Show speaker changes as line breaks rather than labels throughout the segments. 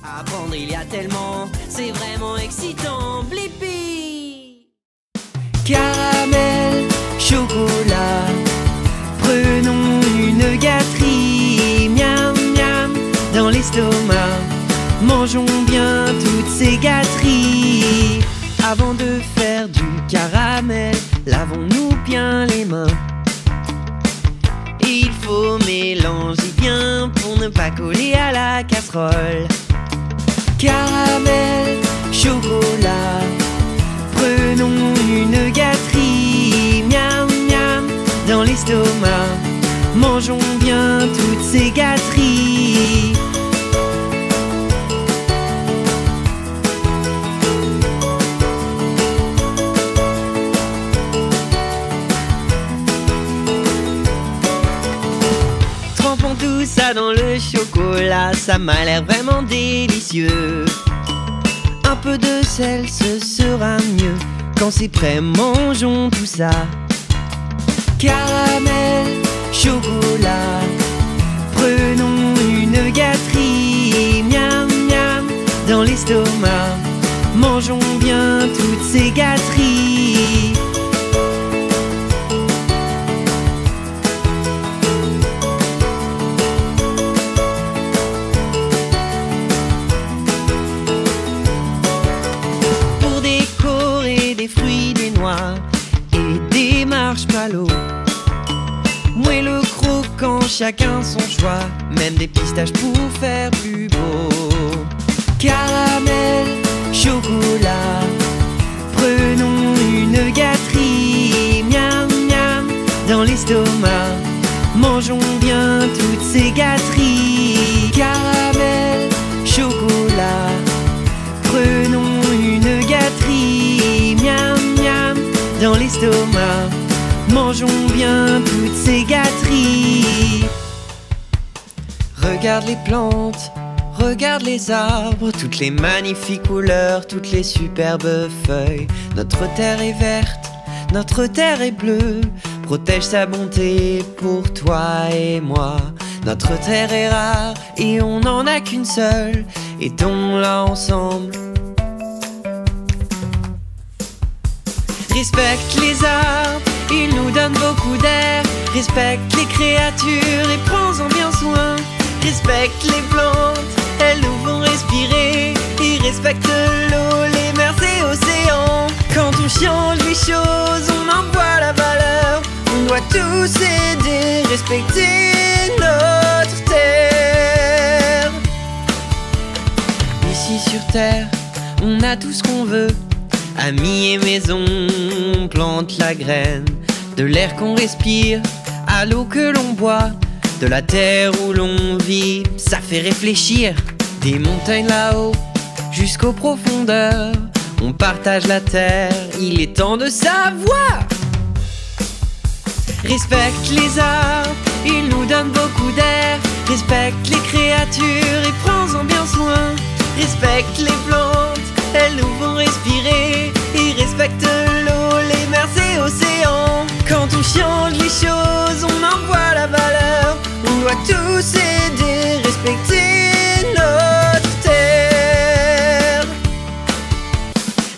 Apprendre il y a tellement, c'est vraiment excitant. Blippi. Caramel, chocolat, prenons une gâterie. Miam miam, dans l'estomac, mangeons bien toutes ces gâteries. Avant de faire du caramel, lavons-nous bien les mains. Il faut mélanger bien pour ne pas coller à la casserole. Caramel, chocolat, prenons une gâterie. Miam miam, dans l'estomac, mangeons bien toutes ces gâteries. Trempons tout ça dans le chocolat, ça m'a l'air vraiment délicieux. Un peu de sel, ce sera mieux. Quand c'est prêt, mangeons tout ça. Caramel, chocolat, prenons une gâterie. Miam miam, dans l'estomac, mangeons bien toutes ces gâteries. Pour décorer des fruits, des noix et des marshmallows, moelleux, croquant, chacun son choix, même des pistaches pour faire plus beau. Caramel, chocolat, prenons une gâterie. Miam miam, dans l'estomac, mangeons bien toutes ces gâteries. Caramel, chocolat, prenons une gâterie. Miam miam, dans l'estomac, mangeons bien toutes ces gâteries. Regarde les plantes, regarde les arbres, toutes les magnifiques couleurs, toutes les superbes feuilles. Notre terre est verte, notre terre est bleue, protège sa bonté pour toi et moi. Notre terre est rare et on n'en a qu'une seule, aidons-la ensemble. Respecte les arbres, ils nous donnent beaucoup d'air. Respecte les créatures et prends-en bien soin. Respecte les plantes, elles nous font respirer. Et respecte l'eau, les mers et océans. Quand on change les choses, on en voit la valeur. On doit tous aider, respecter notre terre. Ici sur terre, on a tout ce qu'on veut. Amis et maison, on plante la graine de l'air qu'on respire, à l'eau que l'on boit, de la terre où l'on vit. Ça fait réfléchir. Des montagnes là-haut jusqu'aux profondeurs, on partage la terre, il est temps de savoir. Respecte les arbres, ils nous donnent beaucoup d'air. Respecte les créatures et prends-en bien soin. Respecte les plantes, elles nous font respirer. Et respecte l'eau, les mers et océans. Quand on change les choses, on en voit la valeur. On doit tous aider, respecter notre terre.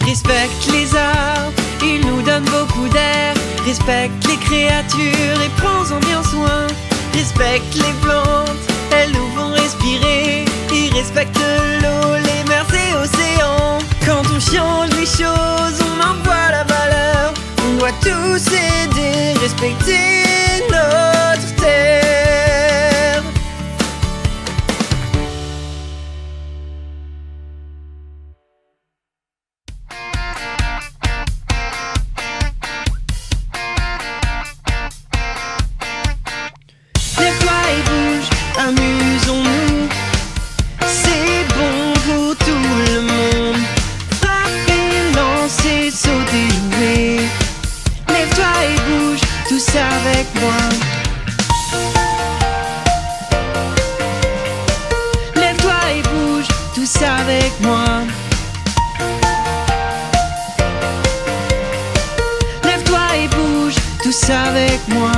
Respecte les arbres, ils nous donnent beaucoup d'air. Respecte les créatures et prends-en bien soin. Respecte les plantes, elles nous font respirer. Et respecte l'eau, les mers et océans. Quand on change les choses, on en voit la valeur. On doit tous aider, respecter notre terre. Lève-toi et bouge, amusons-nous. C'est bon pour tout le monde. Frapper, lancer, sauter, jouer. Lève-toi et bouge, tous avec moi. Lève-toi et bouge, tous avec moi. Lève-toi et bouge, tous avec moi.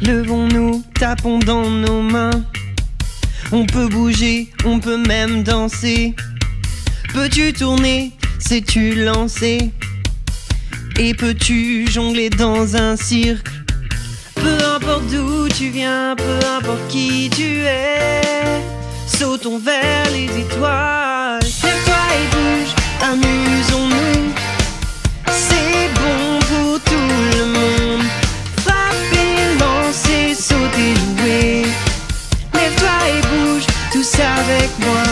Levons-nous, tapons dans nos mains. On peut bouger, on peut même danser. Peux-tu tourner, sais-tu lancer? Et peux-tu jongler dans un cirque? Peu importe d'où tu viens, peu importe qui tu es, sautons vers les étoiles. Lève-toi et bouge, amusons-nous. C'est bon pour tout le monde. Frapper, lancer, sauter, jouer. Lève-toi et bouge, tous avec moi.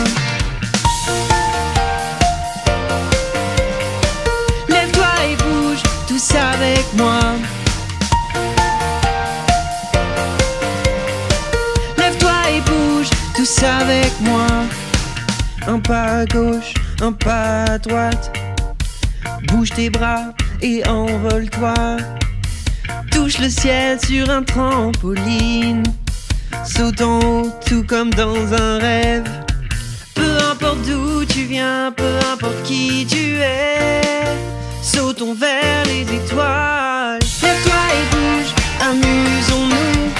Lève-toi et bouge, tous avec moi. Lève-toi et bouge, tous avec moi. Un pas à gauche, un pas à droite. Bouge tes bras et envole-toi. Touche le ciel sur un trampoline. Saute en haut, tout comme dans un rêve. Peu importe d'où tu viens, peu importe qui tu es, sautons vers les étoiles. Lève-toi et bouge, amusons-nous.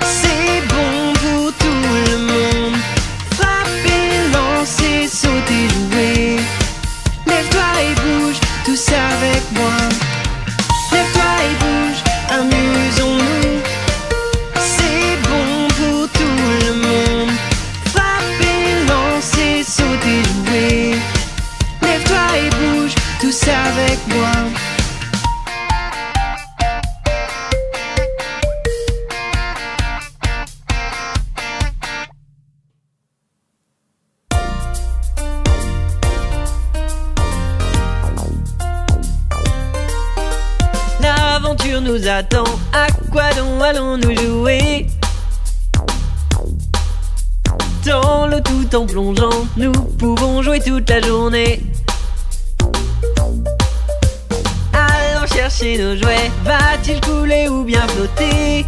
C'est bon pour tout le monde. Frapper, lancer, sauter, jouer. Lève-toi et bouge, tous avec moi. Lève-toi et bouge, amusons-nous. C'est bon pour tout le monde. Frapper, lancer, sauter, jouer. Lève-toi et bouge, tous avec moi. L'aventure nous attend, à quoi donc allons-nous jouer? Dans l'eau tout en plongeant, nous pouvons jouer toute la journée. Allons chercher nos jouets, va-t-il couler ou bien flotter?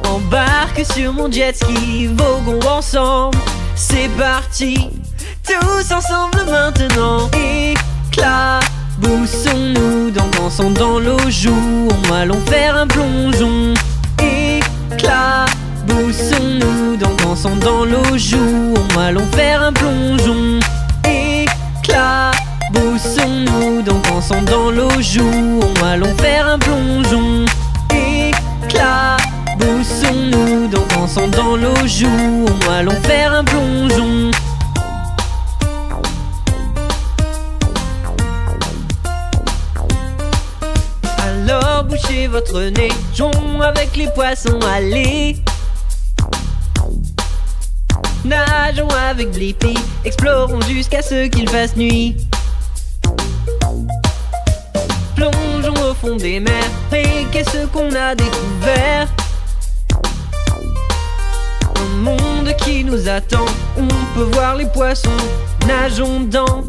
Embarque sur mon jet ski, voguons ensemble, c'est parti. Tous ensemble maintenant, éclaboussons-nous, dansons dans l'eau, jouons, allons faire un plongeon. Éclaboussons-nous, dansons dans l'eau, jouons, allons faire un plongeon. Éclaboussons-nous, dansons dans l'eau, jouons, allons faire un plongeon. Éclaboussons-nous, dansons dans l'eau, jouons, allons faire un plongeon. Alors bouchez votre nez, jouons avec les poissons, allez. Nageons avec Blippi, explorons jusqu'à ce qu'il fasse nuit. Plongeons au fond des mers, et qu'est-ce qu'on a découvert? Un monde qui nous attend, on peut voir les poissons. Nageons dans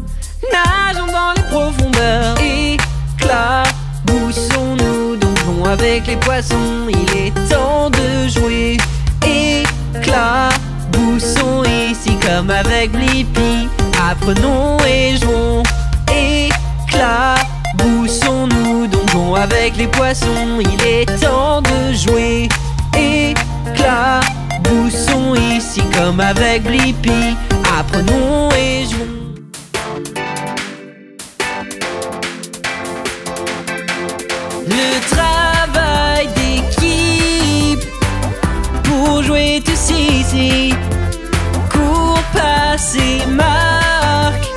les profondeurs. Éclaboussons-nous, donc jouons avec les poissons. Il est temps de jouer. Éclaboussons ici comme avec Blippi. Apprenons et jouons. Éclaboussons-nous, donc jouons avec les poissons. Il est temps de jouer. Éclaboussons ici comme avec Blippi. Apprenons et jouons. Le travail d'équipe pour jouer tous ici. Cours, passe et marque,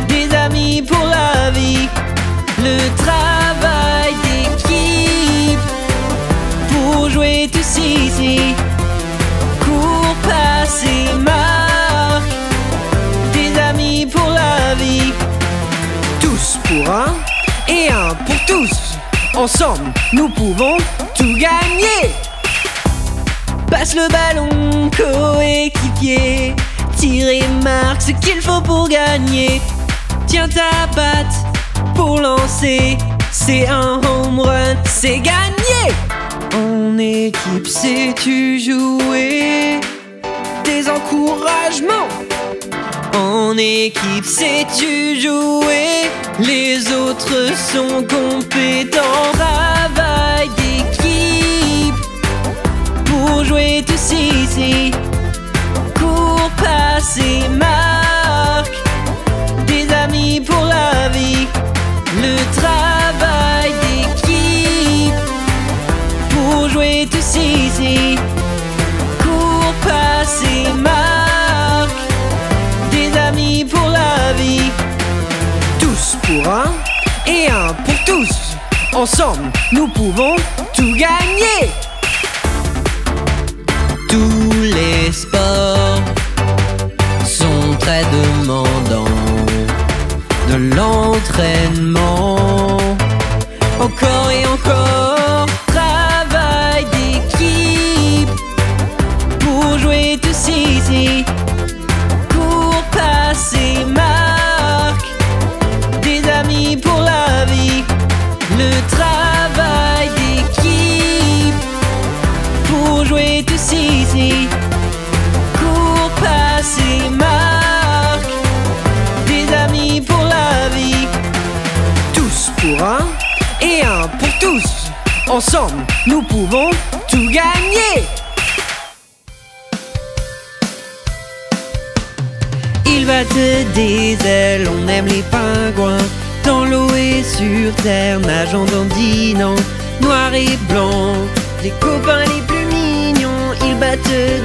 des amis pour la vie. Le travail d'équipe pour jouer tous ici. Cours, passe et marque, des amis pour la vie. Tous pour un et un pour tous. Ensemble, nous pouvons tout gagner. Passe le ballon, coéquipier. Tire et marque ce qu'il faut pour gagner. Tiens ta patte pour lancer. C'est un home run, c'est gagné. En équipe, sais-tu jouer? Des encouragements. En équipe, sais-tu jouer? Les autres sont compétents. Travail d'équipe pour pour jouer tous ici. Cours, passe et marque, des amis pour la vie. Le travail d'équipe pour jouer tous ici. Cours, passe et marque, des amis pour la vie. Tous pour un et un pour tous. Ensemble, nous pouvons tout gagner. Tous les sports sont très demandants. De l'entraînement, encore et encore. Travail d'équipe pour jouer tous ici. Cours, passe et marque, des amis pour la vie. Le travail d'équipe pour jouer tous ici. Cours, passe et marque, des amis pour la vie. Tous pour un et un pour tous. Ensemble, nous pouvons tout gagner. Ils battent des ailes, on aime les pingouins. Dans l'eau et sur terre, nageant, dandinant, noir et blanc, les copains les plus mignons, ils battent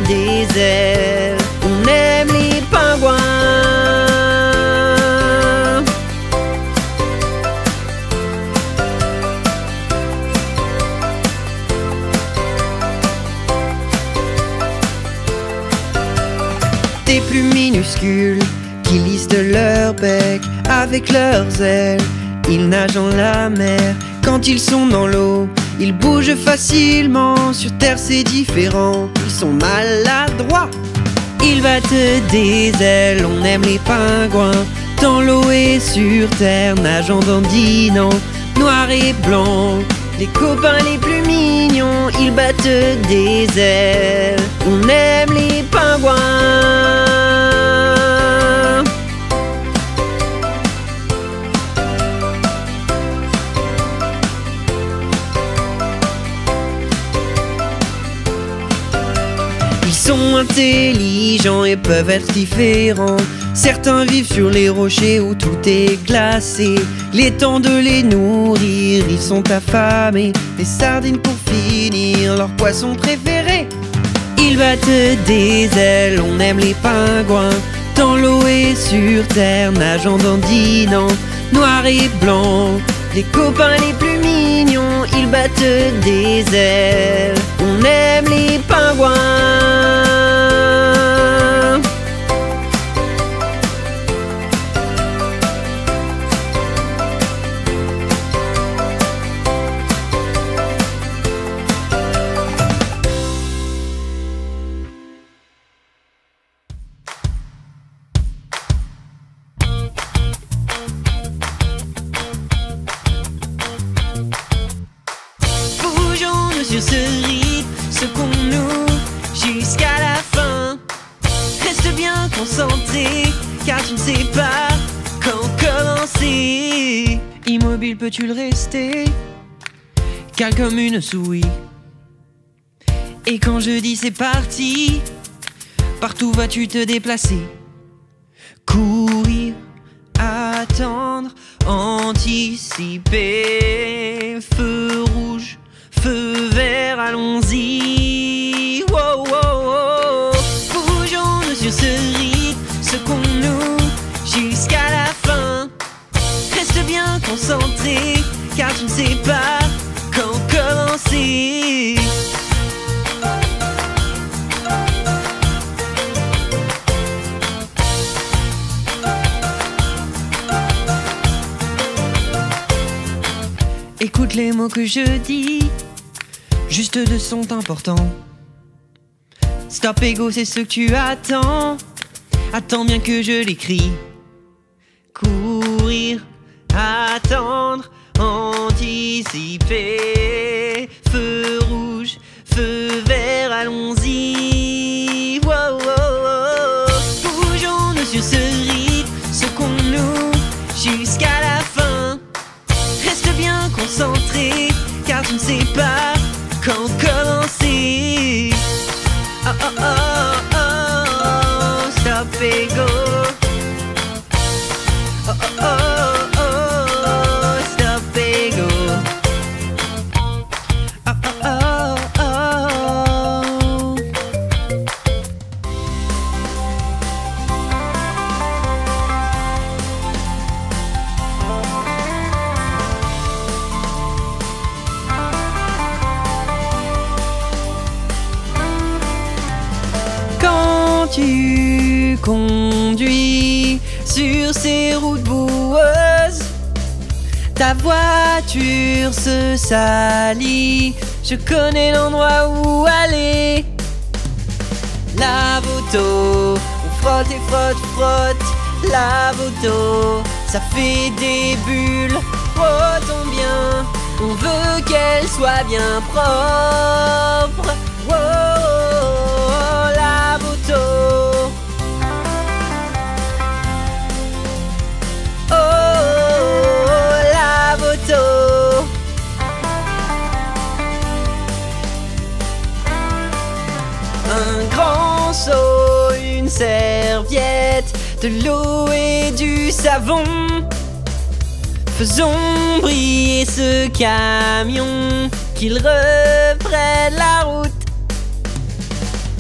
des ailes. On aime les pingouins. Des plus minuscules qui lissent de leur bec avec leurs ailes. Ils nagent dans la mer. Quand ils sont dans l'eau, ils bougent facilement. Sur terre c'est différent, ils sont maladroits. Ils battent des ailes, on aime les pingouins. Dans l'eau et sur terre, nageant, dandinant, noir et blanc, les copains les plus mignons, ils battent des ailes. On aime les pingouins. Ils sont intelligents et peuvent être différents. Certains vivent sur les rochers où tout est glacé. Les temps de les nourrir, ils sont affamés. Les sardines pour finir, leur poisson préféré. Ils battent des ailes, on aime les pingouins. Dans l'eau et sur terre, nageant, dandinant, noir et blanc, les copains les plus mignons, ils battent des ailes. On aime les pingouins. Sur ce rythme, secoue-nous jusqu'à la fin. Reste bien concentré, car tu ne sais pas quand commencer. Immobile, peux-tu le rester? Calme comme une souris. Et quand je dis c'est parti, partout vas-tu te déplacer? Courir, attendre, anticiper. Feu rouge, feu vert, allons-y. Wow, wow, wow. Bougeons-nous sur ce rythme, secouons-nous jusqu'à la fin. Reste bien concentré, car tu ne sais pas quand commencer. Écoute les mots que je dis, juste deux sont importants. Stop ego, c'est ce que tu attends. Attends bien que je l'écris. Courir, attendre, anticiper. Feu rouge, feu vert, allons-y. Wow, wow, wow. Bougeons-nous sur ce rythme, secouons-nous jusqu'à la fin. Reste bien concentré, car tu ne sais pas quand commencer. et go. Oh oh oh oh, stop et go. Oh oh oh oh. Quand tu conduis sur ces routes boueuses, ta voiture se salit. Je connais l'endroit où aller. Lave auto, on frotte et frotte, frotte. Lave auto, ça fait des bulles. Frottons bien, on veut qu'elle soit bien propre. Wow, lave auto. Oh, lave auto. Un grand seau, une serviette, de l'eau et du savon. Faisons briller ce camion, qu'il reprenne la route.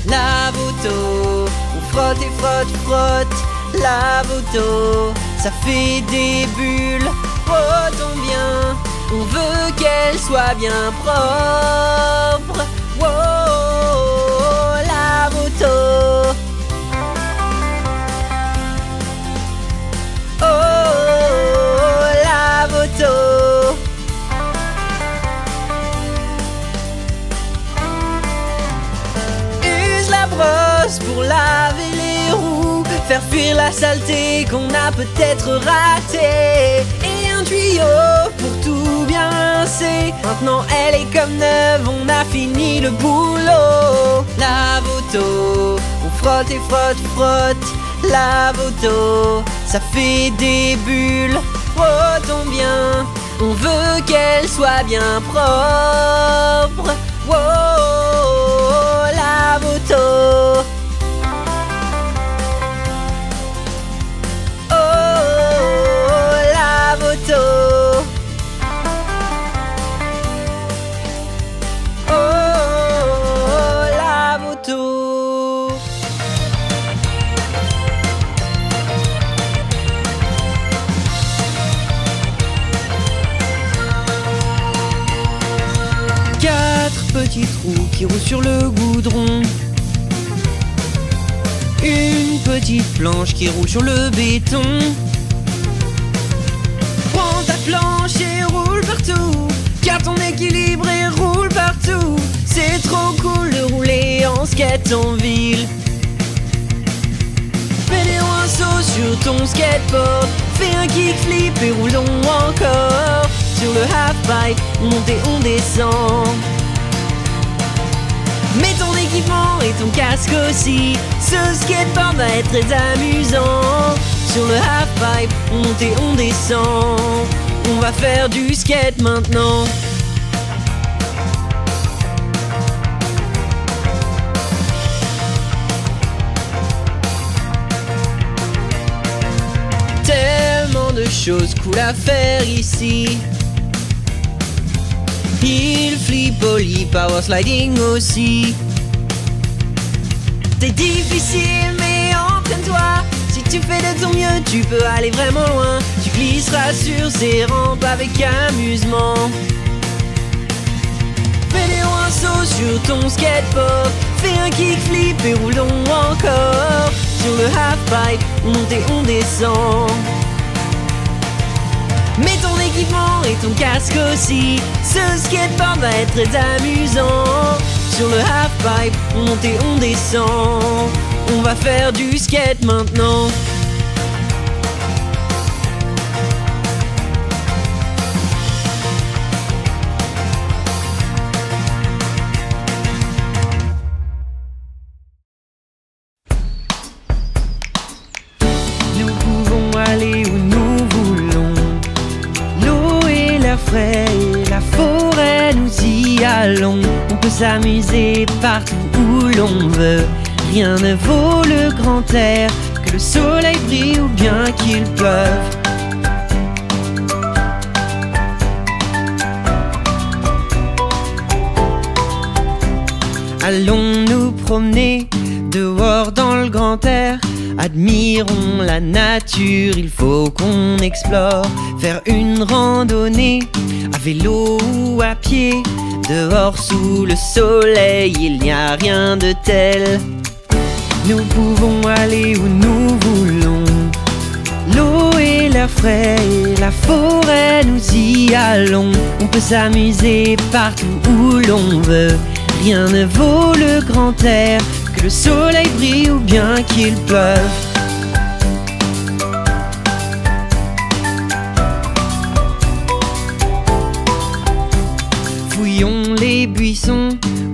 Lave auto, on frotte et frotte, frotte. Lave auto, ça fait des bulles. Frottons bien, on veut qu'elle soit bien propre. Wow, lave auto. Oh, lave auto. Use la brosse pour laver les roues, faire fuir la saleté qu'on a peut-être ratée, et un tuyau pour tout bien rincer. Maintenant elle est comme neuve, on a fini le boulot. Lave auto, on frotte et frotte, frotte. Lave auto, ça fait des bulles. Frottons bien, on veut qu'elle soit bien propre. Wow, lave auto. Oh, lave auto. Oh, lave auto. Quatre petits trous qui roulent sur le goudron. Une petite planche qui roule sur le béton. Prends ta planche et roule partout, car ton équilibre et roule partout. C'est trop cool de rouler en skate en ville. Fais des rinceaux sur ton skateboard, fais un kickflip et roulons encore. Sur le halfpipe, on monte et on descend. Mets ton équipement et ton casque aussi, ce skateboard va être très amusant. Sur le halfpipe, on monte et on descend. On va faire du skate maintenant. Tellement de choses cool à faire ici. Il flip, ollie, power sliding aussi. C'est difficile mais entraîne-toi. Si tu fais de ton mieux, tu peux aller vraiment loin. Tu glisseras sur ces rampes avec amusement. Fais des rinceaux sur ton skateboard, fais un kickflip et roulons encore. Sur le halfpipe, on monte et on descend. Mets ton équipement et ton casque aussi, ce skateboard va être très amusant. Sur le halfpipe, on monte et on descend. On va faire du skate maintenant. Nous pouvons aller où nous voulons. L'eau et l'air frais et la forêt, nous y allons. On peut s'amuser partout où l'on veut. Rien ne vaut le grand air que le soleil brille ou bien qu'il pleuve. Allons nous promener dehors dans le grand air. Admirons la nature, il faut qu'on explore. Faire une randonnée à vélo ou à pied. Dehors sous le soleil, il n'y a rien de tel. Nous pouvons aller où nous voulons. L'eau et l'air frais et la forêt, nous y allons. On peut s'amuser partout où l'on veut. Rien ne vaut le grand air, que le soleil brille ou bien qu'il pleuve. Fouillons les buissons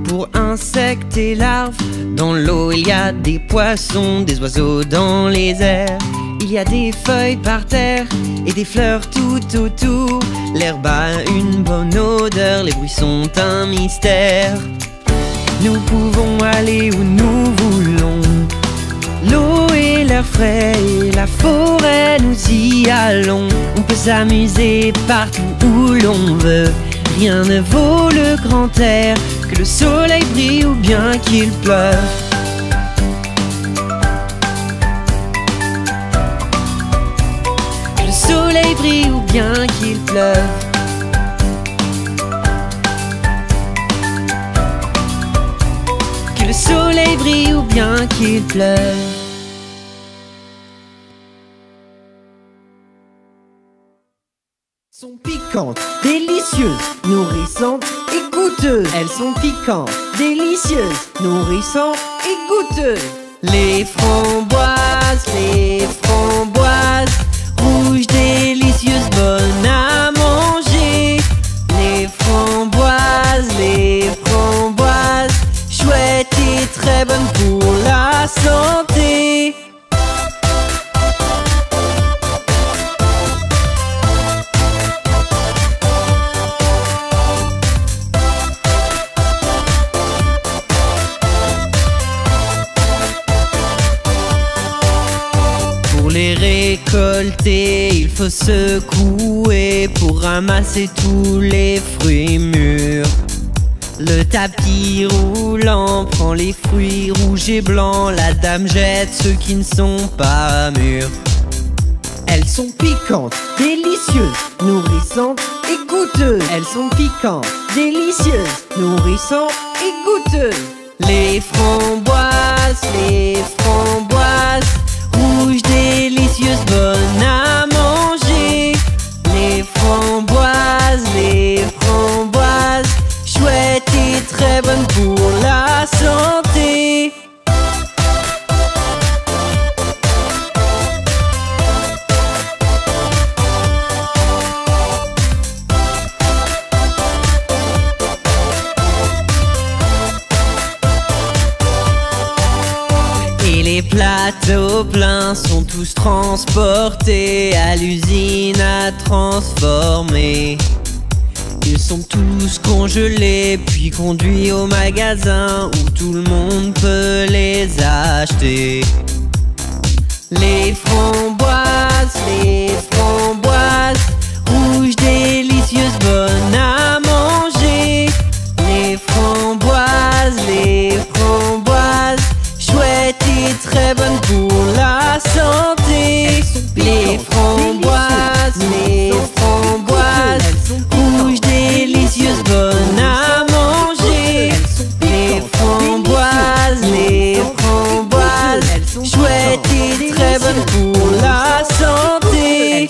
pour insectes et larves. Dans l'eau il y a des poissons, des oiseaux dans les airs. Il y a des feuilles par terre et des fleurs tout autour. L'herbe a une bonne odeur, les bruits sont un mystère. Nous pouvons aller où nous voulons. L'eau et l'air frais et la forêt, nous y allons. On peut s'amuser partout où l'on veut. Rien ne vaut le grand air, que le soleil brille ou bien qu'il pleuve. Que le soleil brille ou bien qu'il pleuve. Que le soleil brille ou bien qu'il pleuve.
Sont piquantes, délicieuses, nourrissantes et goûteuses. Elles sont piquantes, délicieuses, nourrissantes et goûteuses.
Les framboises, rouges, délicieuses, bonnes à manger. Les framboises, chouettes et très bonnes pour la santé. Pour les récolter, il faut secouer pour ramasser tous les fruits mûrs. Le tapis roulant prend les fruits rouges et blancs. La dame jette ceux qui ne sont pas mûrs.
Elles sont piquantes, délicieuses, nourrissantes et goûteuses. Elles sont piquantes, délicieuses, nourrissantes et goûteuses.
Les framboises, rouges, délicieuses, bonnes à manger. Les framboises, chouettes et très bonnes pour la santé. Les plateaux pleins sont tous transportés à l'usine à transformer. Ils sont tous congelés puis conduits au magasin où tout le monde peut les acheter. Les framboises, rouges, délicieuses, bonnes à manger. Les framboises, chouettes et très bonnes pour la santé. Les framboises, rouges, délicieuses, bonnes à manger. Les framboises, chouettes et très bonnes pour la santé.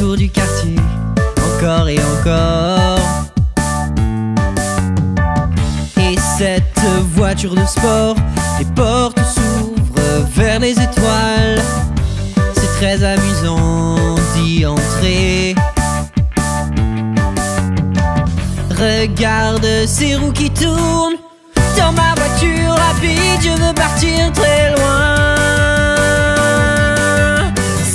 tour du quartier, encore et encore. Et cette voiture de sport, les portes s'ouvrent vers les étoiles. C'est très amusant d'y entrer. Regarde ces roues qui tournent. Dans ma voiture rapide, je veux partir très loin.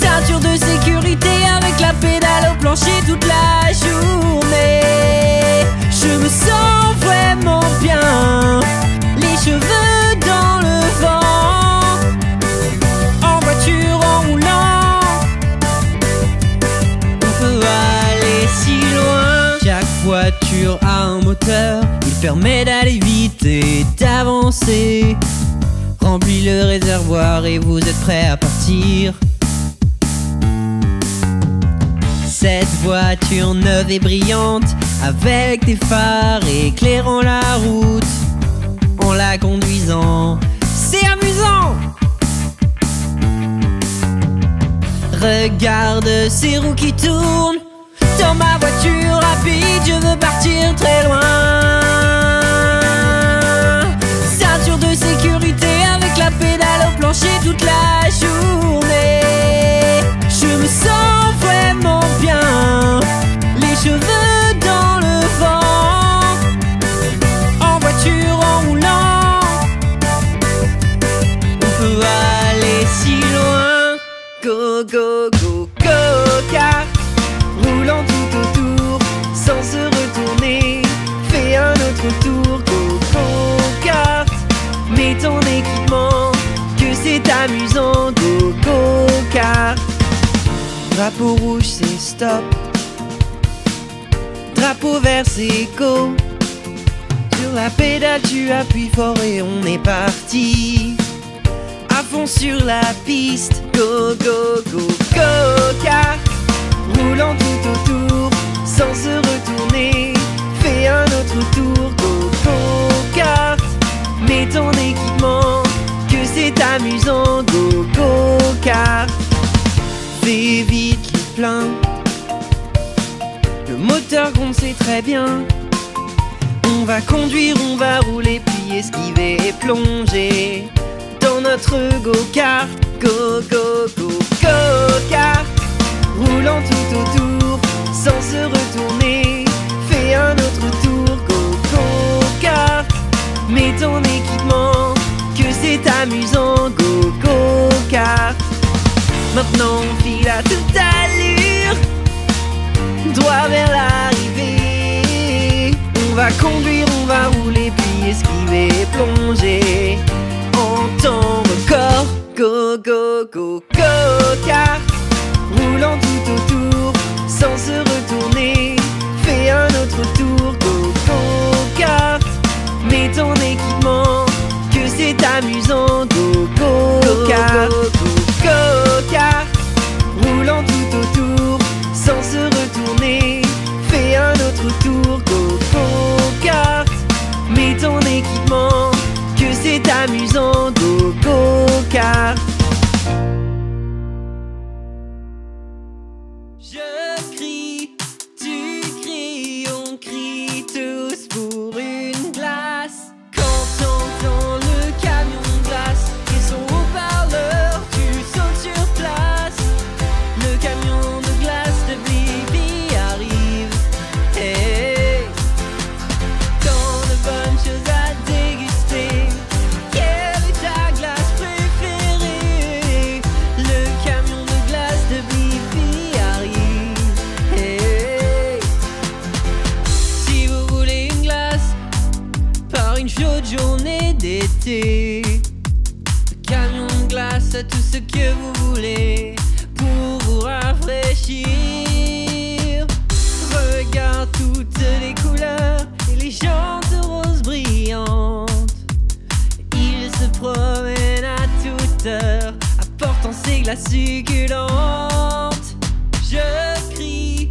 Ceinture de sécurité avec la pédale au plancher toute la journée. Je me sens vraiment bien, les cheveux dans le vent. En voiture, en roulant, on peut aller si loin. Chaque voiture a un moteur, il permet d'aller vite et d'avancer. Remplis le réservoir et vous êtes prêts à partir. Cette voiture neuve et brillante, avec des phares éclairant la route. En la conduisant, c'est amusant. Regarde ces roues qui tournent. Dans ma voiture rapide, je veux partir très loin. Ceinture de sécurité avec la pédale au plancher toute la journée. Je me sens vraiment bien, les cheveux dans le vent. En voiture, en roulant, on peut aller si loin. Go, go, go, go, car roulant tout autour, sans se retourner, fais un autre tour. Go, go, kart, mets ton équipement, que c'est amusant. Go, go, kart. Drapeau rouge c'est stop, drapeau vert c'est go. Sur la pédale tu appuies fort et on est parti. À fond sur la piste. Go, go, go, go, kart. Roulant tout autour, sans se retourner, fais un autre tour. Go, go, kart, mets ton équipement, que c'est amusant. Go, go, kart. Fais vite le plein, le moteur gronde c'est très bien. On va conduire, on va rouler, puis esquiver et plonger dans notre go-kart. Go, go, go, go-kart. Roulant tout autour, sans se retourner, fais un autre tour. Go, go, kart, mets ton équipement, que c'est amusant. Go, go, kart. Maintenant on file à toute allure, droit vers l'arrivée. On va conduire, on va rouler, puis esquiver et plonger en temps record. Go, go, go, go, kart. Roulant tout autour, sans se retourner, fais un autre tour. Go, go, kart, mets ton équipement, que c'est amusant. Go, go, kart. Go, go, go, kart. Roulant tout autour, sans se retourner, fais un autre tour. Go, go, kart, mets ton équipement, que c'est amusant. Go, go, kart. Je crie, tu cries, on crie tous pour une glace. Quand t'entends le camion de glace et son haut-parleur, tu sautes sur place. Le camion de glace de Blippi arrive. Hey, tant de bonnes choses à déguster. Quelle est ta glace préférée? Le camion de glace de Blippi arrive. Hey, si vous voulez une glace par une chaude journée d'été, le camion de glace a tout ce que vous voulez pour vous rafraîchir. Regarde toutes les couleurs et les jantes roses brillantes. Il se promène à toute heure, apportant ses glaces succulentes. Je crie,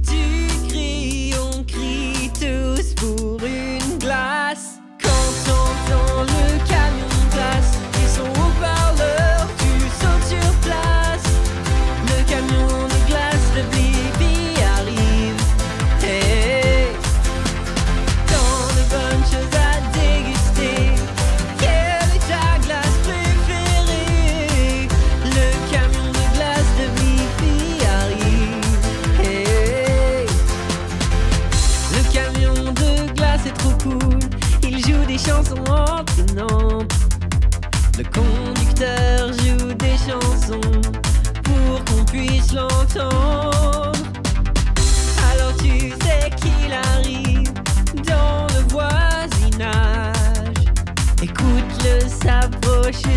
tu cries, on crie tous pour une glace. Quand t'entends le camion de glace et son haut-parleur, tu sautes sur place. Le camion de glace de Blippi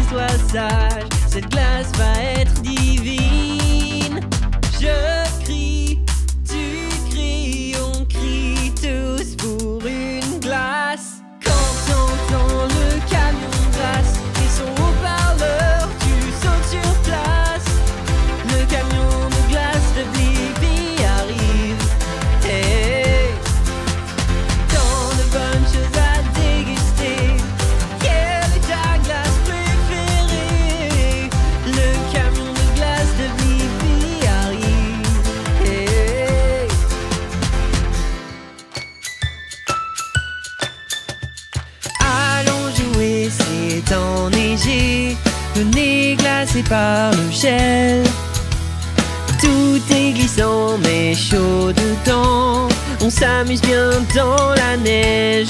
sois sage, cette glace va être divine. Je crie, tu cries, on crie tous pour une glace. Quand t'entends le camion glace et son haut-parleur, tu sautes sur place. Le camion de glace de Blippi arrive. Hey, tant de bonnes choses à déguster. Quelle est ta glace préférée? Le camion de glace de Blippi arrive. Hey. Allons jouer, c'est enneigé. Le nez glacé par le gel. Tout est glissant mais chaud dedans. On s'amuse bien dans la neige.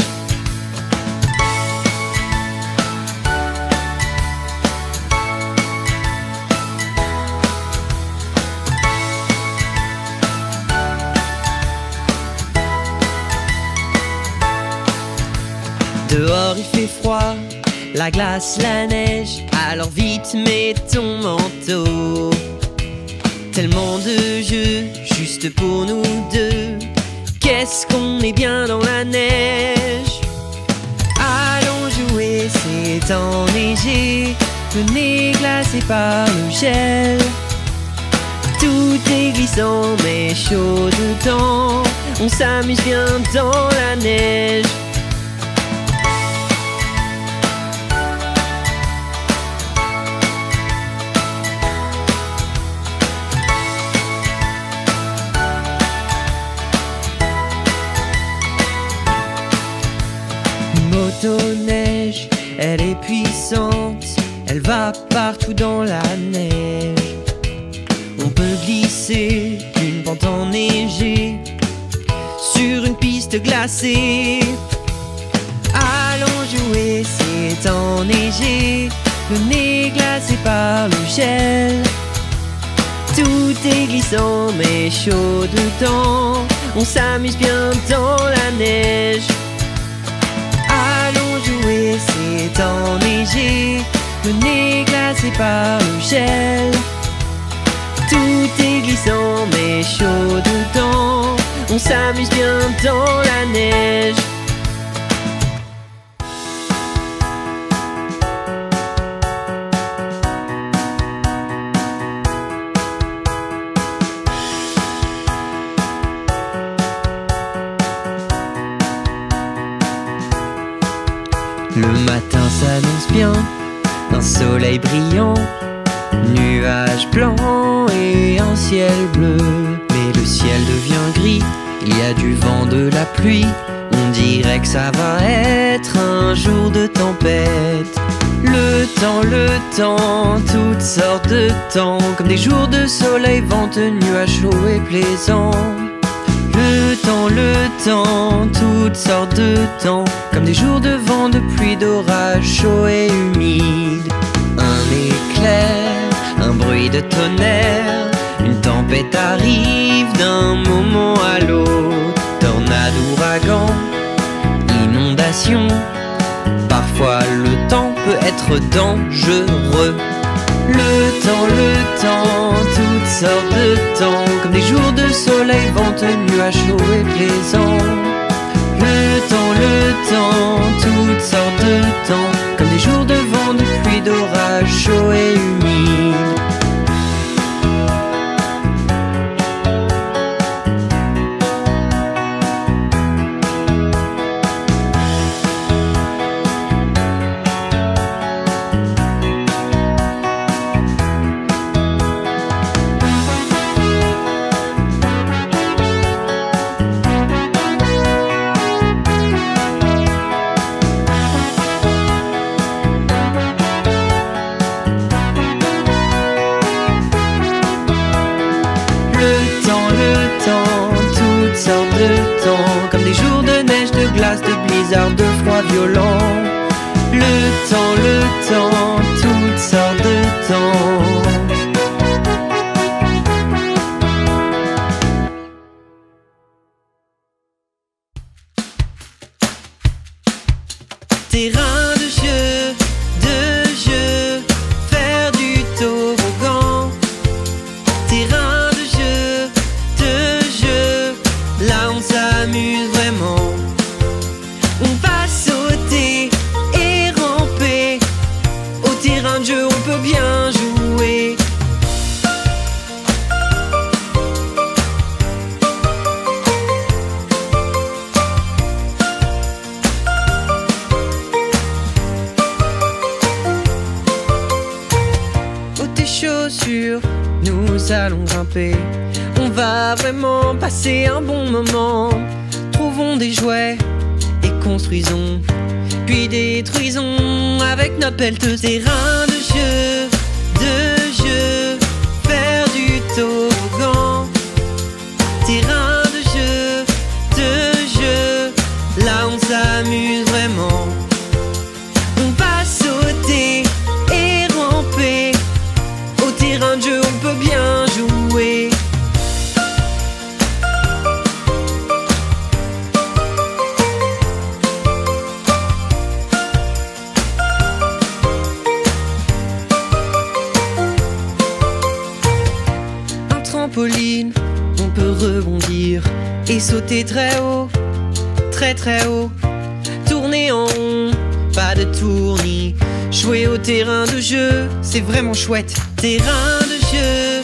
Dehors il fait froid, la glace, la neige. Alors vite mets ton manteau. Tellement de jeux, juste pour nous deux. Qu'est-ce qu'on est bien dans la neige. Allons jouer, c'est enneigé. Le nez glacé par le gel. Tout est glissant mais chaud dedans. On s'amuse bien dans la neige. Motoneige, elle est puissante, elle va partout dans la neige. On peut glisser d'une pente enneigée sur une piste glacée. Allons jouer, c'est enneigé, le nez glacé par le gel. Tout est glissant mais chaud dedans. On s'amuse bien dans la neige. Allons jouer, c'est enneigé, le nez glacé par le gel. Tout est glissant mais chaud dedans. On s'amuse bien dans la neige. Le matin s'annonce bien, un soleil brillant, nuages blancs et un ciel bleu. Mais le ciel devient gris, il y a du vent, de la pluie. On dirait que ça va être un jour de tempête. Le temps, toutes sortes de temps, comme des jours de soleil, venteux, nuages chauds et plaisants. Le temps, toutes sortes de temps, comme des jours de vent, de pluie, d'orage, chaud et humide. Un éclair, un bruit de tonnerre, une tempête arrive d'un moment à l'autre. Tornade, ouragan, inondation, parfois le temps peut être dangereux. Le temps, toutes sortes de temps, comme des jours de soleil, venteux, nuages chauds et plaisants. Le temps, toutes sortes de temps, comme des jours de vent, de pluie, d'orage, chaud et humide. Toutes sortes de temps, comme des jours de neige, de glace, de blizzard, de froid violent. Le temps, toutes sortes de temps. Terrain de jeu, on s'amuse vraiment. On va sauter et ramper. Au terrain de jeu, on peut bien jouer. Chaussures, nous allons grimper. On va vraiment passer un bon moment. Trouvons des jouets et construisons, puis détruisons avec notre pelleteuse. Terrain de jeu, faire du toboggan. Terrain de jeu, là on s'amuse vraiment. On va sauter et ramper. Au terrain de jeu, on peut bien jouer. Un trampoline, on peut rebondir et sauter très haut, très haut. Tourner en rond, pas de tournis. Jouer au terrain de jeu, c'est vraiment chouette. Terrain de jeu,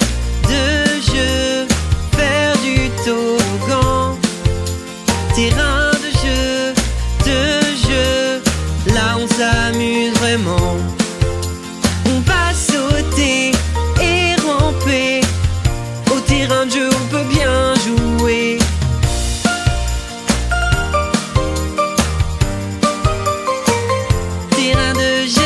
faire du toboggan. Terrain de jeu, là on s'amuse vraiment. On va sauter et ramper. Au terrain de jeu, on peut bien jouer. Terrain de jeu.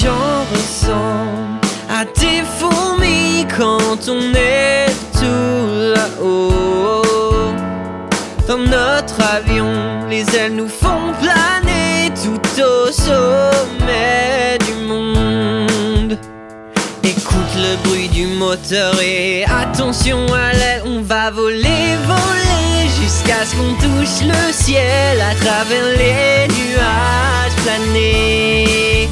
J'en ressens à des fourmis quand on est tout là-haut. Dans notre avion, les ailes nous font planer tout au sommet du monde. Écoute le bruit du moteur et attention à l'aile, on va voler, voler jusqu'à ce qu'on touche le ciel à travers les nuages planés.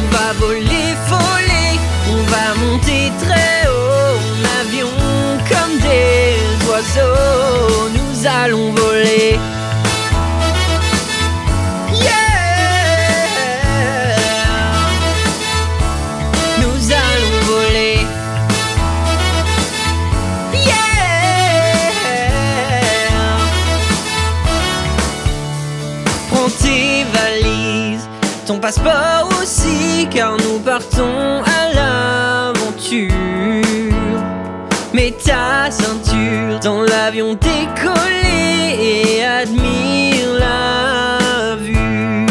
On va voler, voler, on va monter très haut en avion comme des oiseaux. Nous allons voler. Yeah! Nous allons voler. Yeah! Prends tes valises, ton passeport aussi, car nous partons à l'aventure. Mets ta ceinture dans l'avion décollé et admire la vue.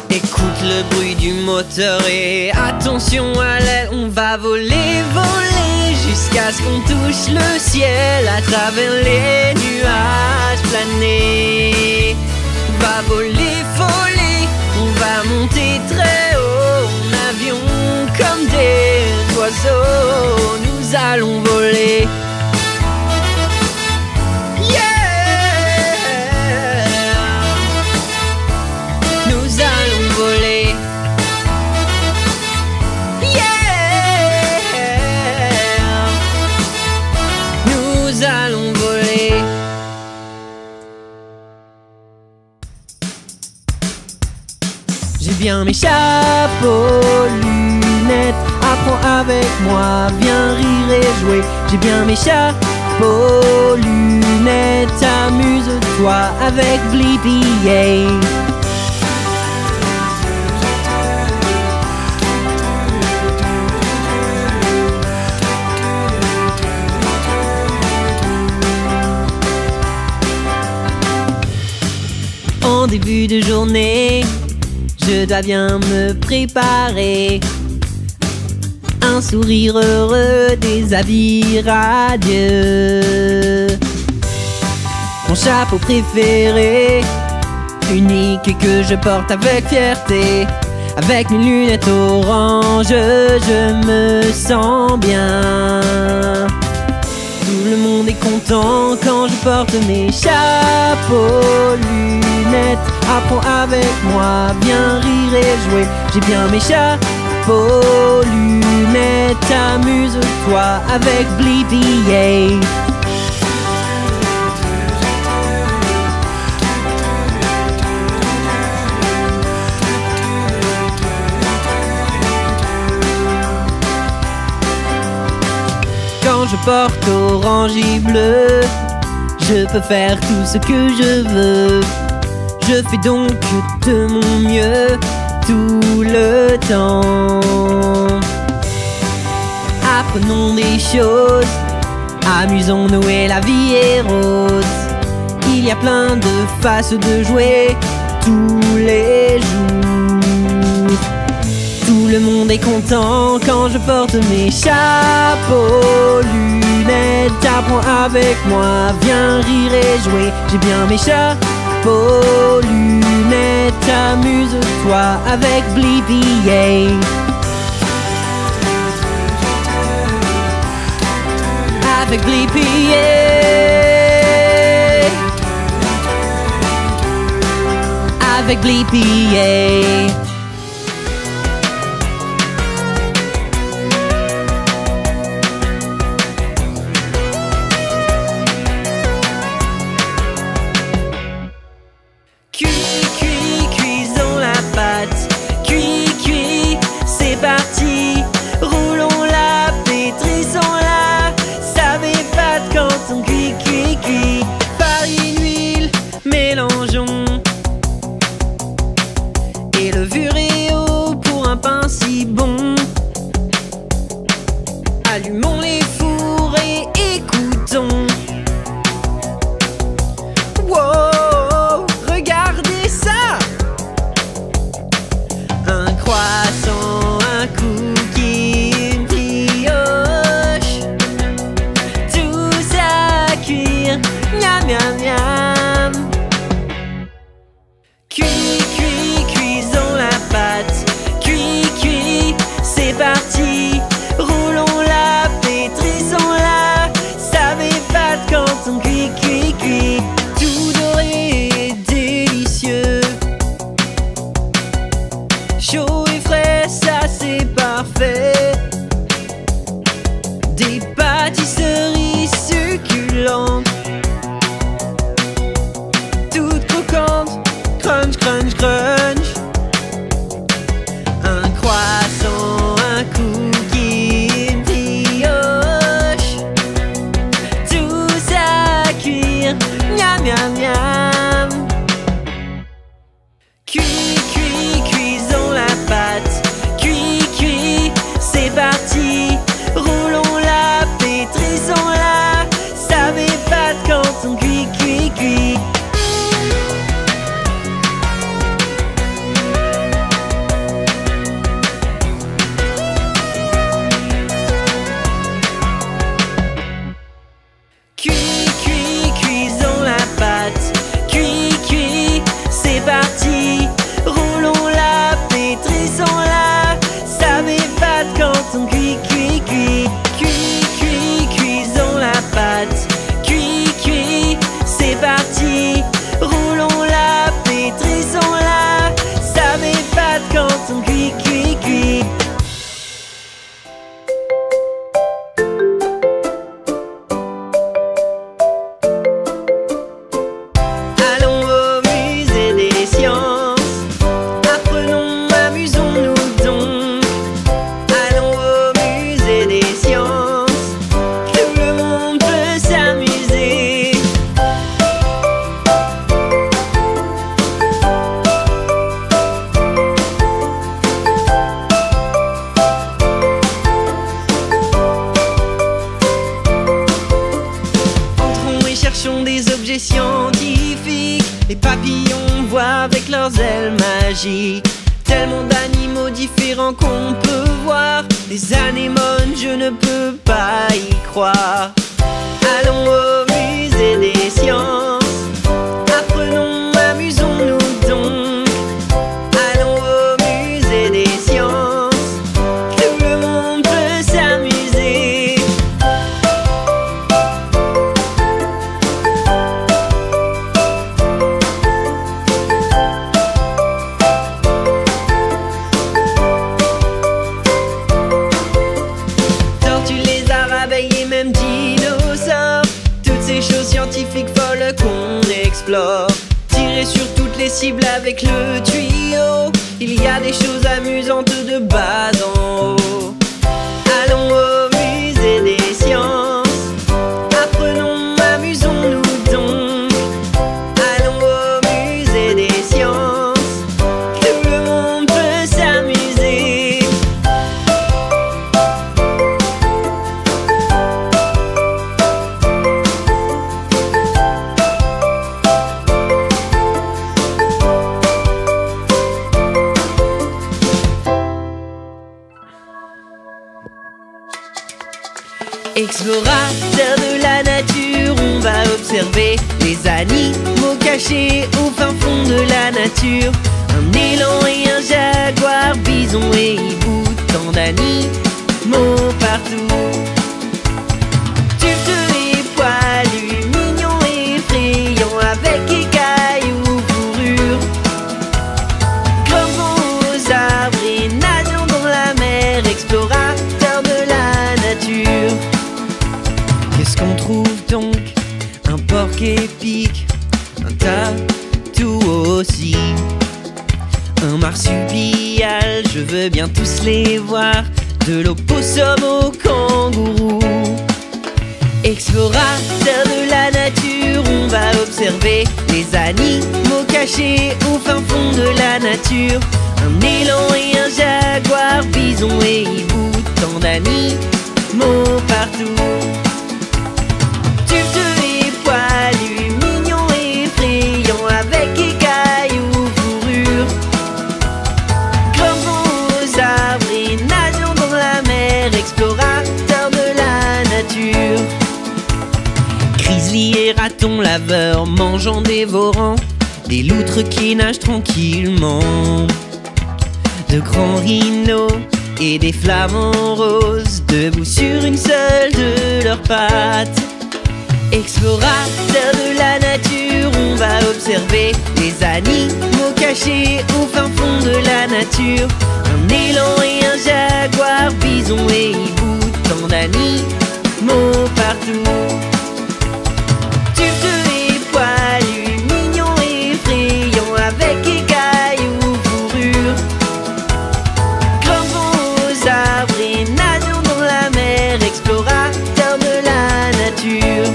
Écoute le bruit du moteur et attention à l'aile, on va voler, voler jusqu'à ce qu'on touche le ciel à travers les nuages planés. On va voler, voler, on va monter très haut en avion comme des oiseaux. Nous allons voler. Yeah! Nous allons voler. Yeah! Nous allons voler. J'ai bien mes chapeaux, lunettes. Apprends avec moi, viens rire et jouer. J'ai bien mes chapeaux, lunettes. Amuse-toi avec Blippi, yeah. En début de journée, je dois bien me préparer. Un sourire heureux, des habits radieux.
chapeau préféré, unique et que je porte avec fierté. Avec mes lunettes orange, je me sens bien. Tout le monde est content quand je porte mes chapeaux, lunettes. Apprends avec moi, viens rire et jouer. J'ai bien mes chapeaux, lunettes. Amuse-toi avec Blippi, yeah. Quand je porte orange et bleu, je peux faire tout ce que je veux. Je fais donc de mon mieux tout le temps. Apprenons des choses, amusons-nous et la vie est rose. Il y a plein de faces de jouer tous les jours. Tout le monde est content quand je porte mes chapeaux, lunettes. Apprends avec moi, viens rire et jouer. J'ai bien mes chapeaux, lunettes. Amuse-toi avec Blippi, yeah. Avec Blippi, yeah. Avec Blippi, yeah.
Cuisons la pâte, cuit, c'est parti. Roulons-la, pétrissons-la, ça m'épate quand on cuit. Farine, huile, mélangeons, et levure et eau pour un pain si bon. Allumons les fours et écoutons. Wow, regardez ça! Un croissant, un cookie, une brioche, tout ça à cuire, miam miam miam. Cuisons la pâte, cuit, c'est parti. Roulons-la, pétrissons-la, ça m'épate quand on cuit. Tout doré et délicieux, chaud et frais, ça c'est parfait. Des pâtisseries succulentes, toutes croquantes, crunch, crunch, crunch. Un croissant, un cookie, une brioche, tout ça à cuire, miam miam miam. Cuisons la pâte, cuit, c'est parti. Roulons-la, pétrissons-la, ça m'épate quand on cuit. Cuisons la pâte, cuit, c'est parti. Roulons-la, pétrissons-la, ça m'épate quand on cuit. Cuisons la pâte, cuit, c'est parti. Roulons-la, pétrissons-la, ça m'épate quand on cuit. Allons au musée des sciences, apprenons, amusons-nous donc. Allons au musée des sciences, tout le monde peut s'amuser. Entrons et cherchons des objets scientifiques. Les papillons voient avec leurs ailes magiques. Tellement d'animaux différents qu'on peut voir. Les anémones, je ne peux pas y croire. Allons au musée des sciences, accessible avec le tuyau. Il y a des choses amusantes de bas en haut. Allons au musée des sciences. Apprenons, amusons-nous donc. Allons au musée des sciences. Tout le monde peut s'amuser. Explorateur de la nature, on va observer les animaux cachés au fin fond de la nature. Un élan et un jaguar, bison et hibou, tant d'animaux partout. Tufte et poilu, mignon et effrayant, avec écailles ou fourrure. Grimpons aux arbres et nageons dans la mer, explorateur de la nature. Qu'est-ce qu'on trouve donc? Un porc épic, un tatou aussi, un marsupial, je veux bien tous les voir, de l'opossum au kangourou. Explorateur de la nature, on va observer les animaux cachés au fin fond de la nature. Un élan et un jaguar, bison et hibou, tant d'animaux partout. Avec écailles ou fourrure, grimpons aux arbres et nageons dans la mer, explorateur de la nature. Grizzly et raton laveur, mangeant, dévorant des loutres qui nagent tranquillement. De grands rhinos et des flamants roses, debout sur une seule de leurs pattes. Explorateur de la nature, on va observer les animaux cachés au fin fond de la nature. Un élan et un jaguar, bison et hibou, tant d'animaux partout. Tufte et poilu, mignon et effrayant, avec écailles ou fourrure. Grimpons aux arbres et nageons dans la mer, explorateur de la nature.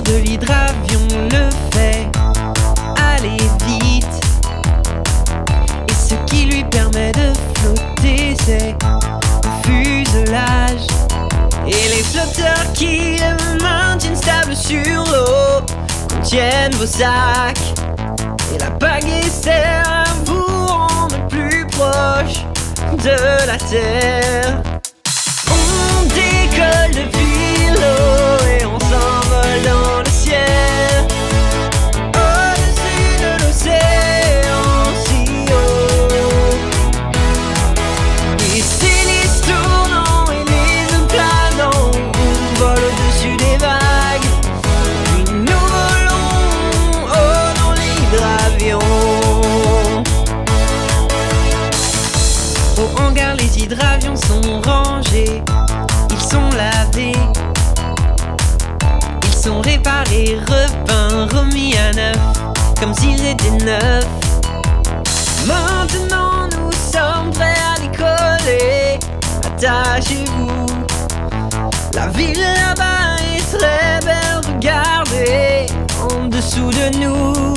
De l'hydravion le fait aller vite, et ce qui lui permet de flotter, c'est le fuselage. Et les flotteurs qui le maintiennent stable sur l'eau contiennent vos sacs, et la pagaie sert à vous rendre plus proche de la terre. On décolle depuis l'eau et on s'envole dans le ciel, au-dessus de l'océan si haut. Les hélices tournant et les hommes planant, on vole au-dessus des vagues. Puis nous volons haut dans l'hydravion. Au hangar, les hydravions sont rangés, ils sont lavés, ils sont réparés, repeints, remis à neuf, comme s'ils étaient neufs. Maintenant nous sommes prêts à décoller, attachez-vous. La ville là-bas est très belle, regardez en dessous de nous.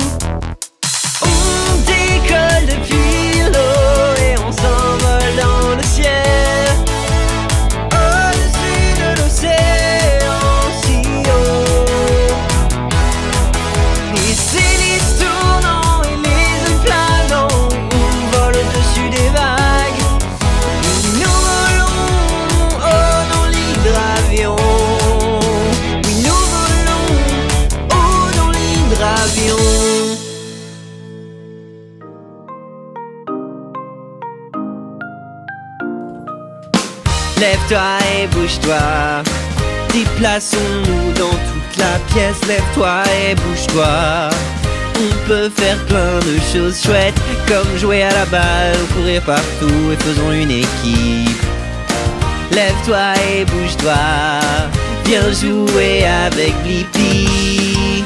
On décolle depuis l'eau et on s'envole dans le ciel, au-dessus de l'océan si haut. Les hélices tournant et les hommes planant, on vole au-dessus des vagues. Et nous volons haut dans l'hydravion. Oui, nous volons haut dans l'hydravion. Lève-toi et bouge-toi, Déplaçons-nous dans toute la pièce, lève-toi et bouge-toi. On peut faire plein de choses chouettes, comme jouer à la balle, courir partout et faisons une équipe. Lève-toi et bouge-toi, viens jouer avec Blippi.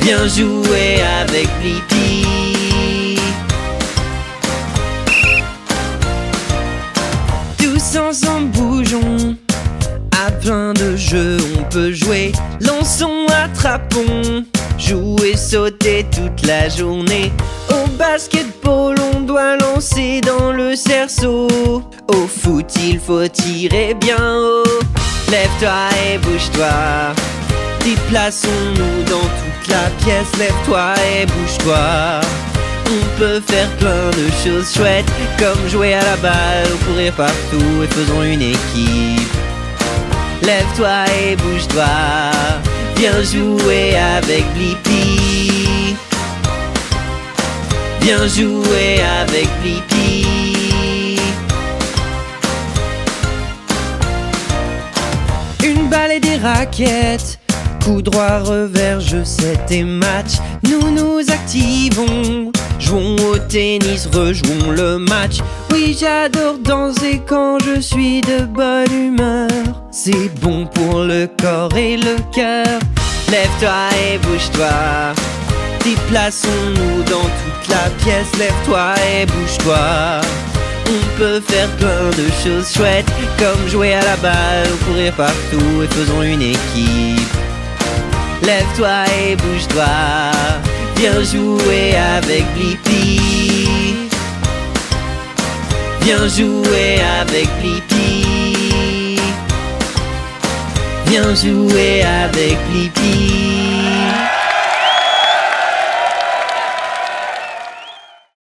Viens jouer avec Blippi. Tous ensemble bougeons, à plein de jeux on peut jouer. Lançons, attrapons, jouer, sauter toute la journée. Au basketball on doit lancer dans le cerceau. Au foot il faut tirer bien haut. Lève-toi et bouge-toi. Déplaçons-nous dans toute la pièce, lève-toi et bouge-toi. On peut faire plein de choses chouettes, comme jouer à la balle ou courir partout et faisons une équipe. Lève-toi et bouge-toi, viens jouer avec Blippi. Viens jouer avec Blippi. Une balle et des raquettes, coup droit, revers, jeu, set et match. Nous nous activons, jouons au tennis, rejouons le match. Oui, j'adore danser quand je suis de bonne humeur. C'est bon pour le corps et le cœur. Lève-toi et bouge-toi. Déplaçons-nous dans toute la pièce, lève-toi et bouge-toi. On peut faire plein de choses chouettes, comme jouer à la balle ou courir partout et faisons une équipe. Lève-toi et bouge-toi, viens jouer avec Blippi. Viens jouer avec Blippi. Viens jouer avec Blippi.